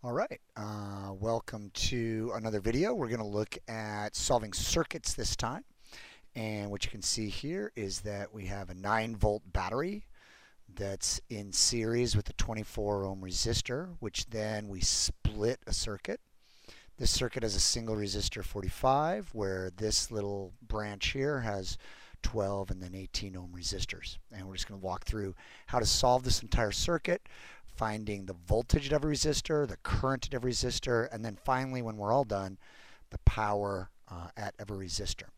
All right, welcome to another video. We're going to look at solving circuits this time. And what you can see here is that we have a 9-volt battery that's in series with a 24 ohm resistor, which then we split a circuit. This circuit has a single resistor 45, where this little branch here has 12 and then 18 ohm resistors. And we're just going to walk through how to solve this entire circuit, finding the voltage of every resistor, the current at every resistor, and then finally, when we're all done, the power at every resistor.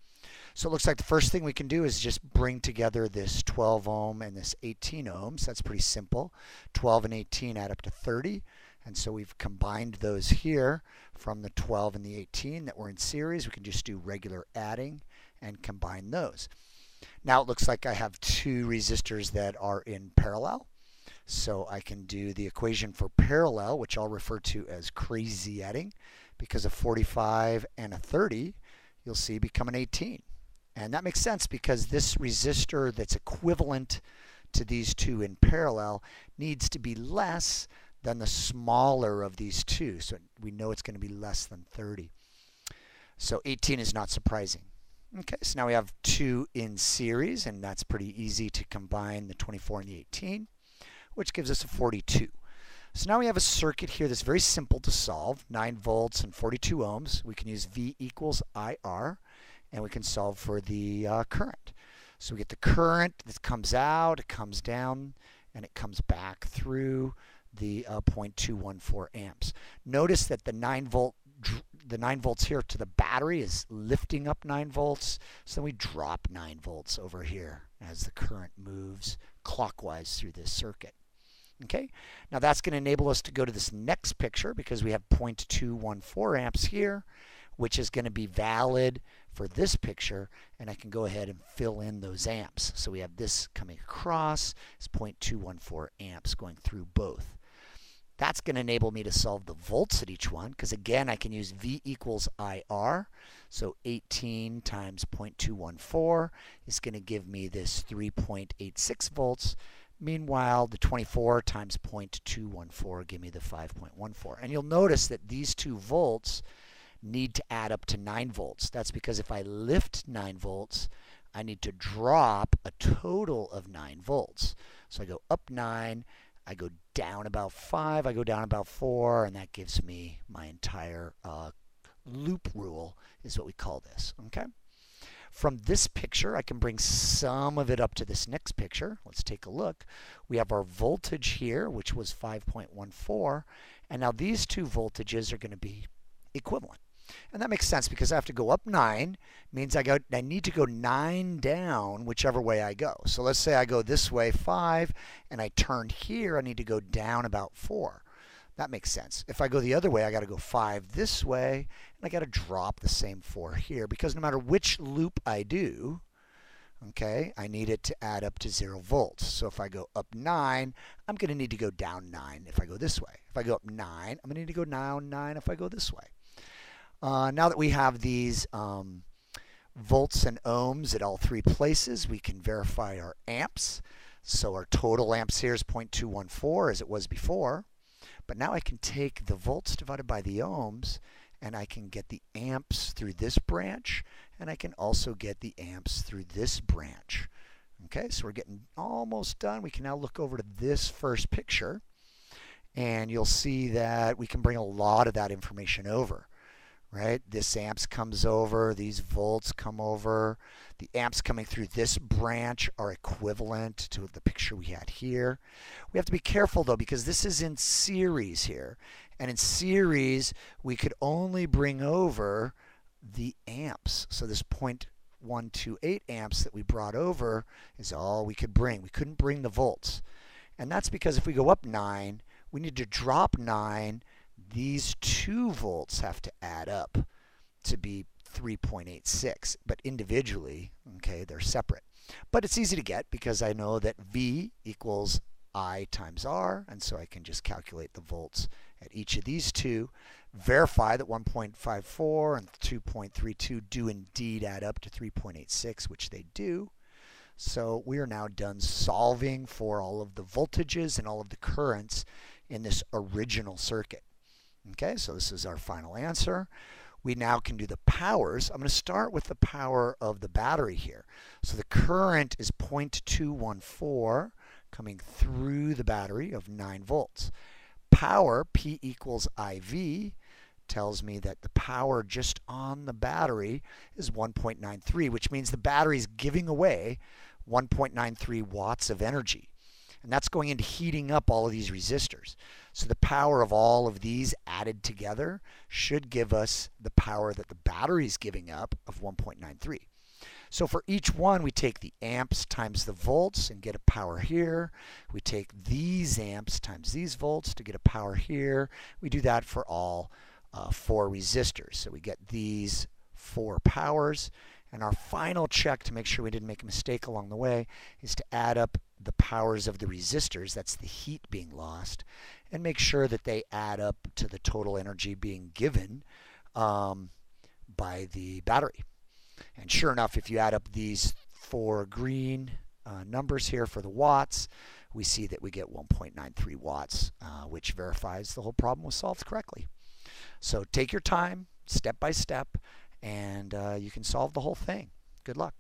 So it looks like the first thing we can do is just bring together this 12 ohm and this 18 ohms. That's pretty simple. 12 and 18 add up to 30. And so we've combined those here from the 12 and the 18 that were in series. We can just do regular adding and combine those. Now it looks like I have two resistors that are in parallel. So I can do the equation for parallel, which I'll refer to as crazy adding, because a 45 and a 30, you'll see, become an 18. And that makes sense because this resistor that's equivalent to these two in parallel needs to be less than the smaller of these two. So we know it's going to be less than 30. So 18 is not surprising. Okay, so now we have two in series, and that's pretty easy to combine the 24 and the 18, which gives us a 42. So now we have a circuit here that's very simple to solve, 9 volts and 42 ohms. We can use V equals IR, and we can solve for the current. So we get the current that comes out, it comes down, and it comes back through the 0.214 amps. Notice that the 9 volts here to the battery is lifting up 9 volts, so we drop 9 volts over here as the current moves clockwise through this circuit. Okay, now that's going to enable us to go to this next picture because we have 0.214 amps here, which is going to be valid for this picture, and I can go ahead and fill in those amps. So we have this coming across, it's 0.214 amps going through both. That's going to enable me to solve the volts at each one because, again, I can use V equals IR. So 18 times 0.214 is going to give me this 3.86 volts. Meanwhile, the 24 times 0.214 give me the 5.14. And you'll notice that these 2 volts need to add up to 9 volts. That's because if I lift 9 volts, I need to drop a total of 9 volts. So I go up 9, I go down about 5, I go down about 4, and that gives me my entire loop rule is what we call this. Okay. From this picture, I can bring some of it up to this next picture. Let's take a look. We have our voltage here, which was 5.14, and now these two voltages are going to be equivalent. And that makes sense because I have to go up 9, means I need to go 9 down whichever way I go. So let's say I go this way 5, and I turn here, I need to go down about 4. That makes sense. If I go the other way, I got to go 5 this way, and I got to drop the same 4 here because no matter which loop I do, okay, I need it to add up to 0 volts. So if I go up 9, I'm going to need to go down 9 if I go this way. If I go up 9, I'm going to need to go down 9 if I go this way. Now that we have these volts and ohms at all 3 places, we can verify our amps. So our total amps here is 0.214 as it was before. But now I can take the volts divided by the ohms, and I can get the amps through this branch, and I can also get the amps through this branch. Okay, so we're getting almost done. We can now look over to this first picture, and you'll see that we can bring a lot of that information over. Right? This amps comes over, these volts come over. The amps coming through this branch are equivalent to the picture we had here. We have to be careful though because this is in series here. And in series, we could only bring over the amps. So this 0.128 amps that we brought over is all we could bring. We couldn't bring the volts. And that's because if we go up 9, we need to drop 9. These 2 volts have to add up to be 3.86, but individually, okay, they're separate. But it's easy to get because I know that V equals I times R, and so I can just calculate the volts at each of these two, verify that 1.54 and 2.32 do indeed add up to 3.86, which they do. So we are now done solving for all of the voltages and all of the currents in this original circuit. Okay, so this is our final answer. We now can do the powers. I'm going to start with the power of the battery here. So the current is 0.214 coming through the battery of 9 volts. Power, P equals IV, tells me that the power just on the battery is 1.93, which means the battery is giving away 1.93 watts of energy. And that's going into heating up all of these resistors. So the power of all of these added together should give us the power that the battery is giving up of 1.93. So for each one, we take the amps times the volts and get a power here. We take these amps times these volts to get a power here. We do that for all 4 resistors. So we get these 4 powers. And our final check to make sure we didn't make a mistake along the way is to add up the powers of the resistors, that's the heat being lost, and make sure that they add up to the total energy being given by the battery. And sure enough, if you add up these 4 green numbers here for the watts, we see that we get 1.93 watts, which verifies the whole problem was solved correctly. So take your time, step by step, and you can solve the whole thing. Good luck.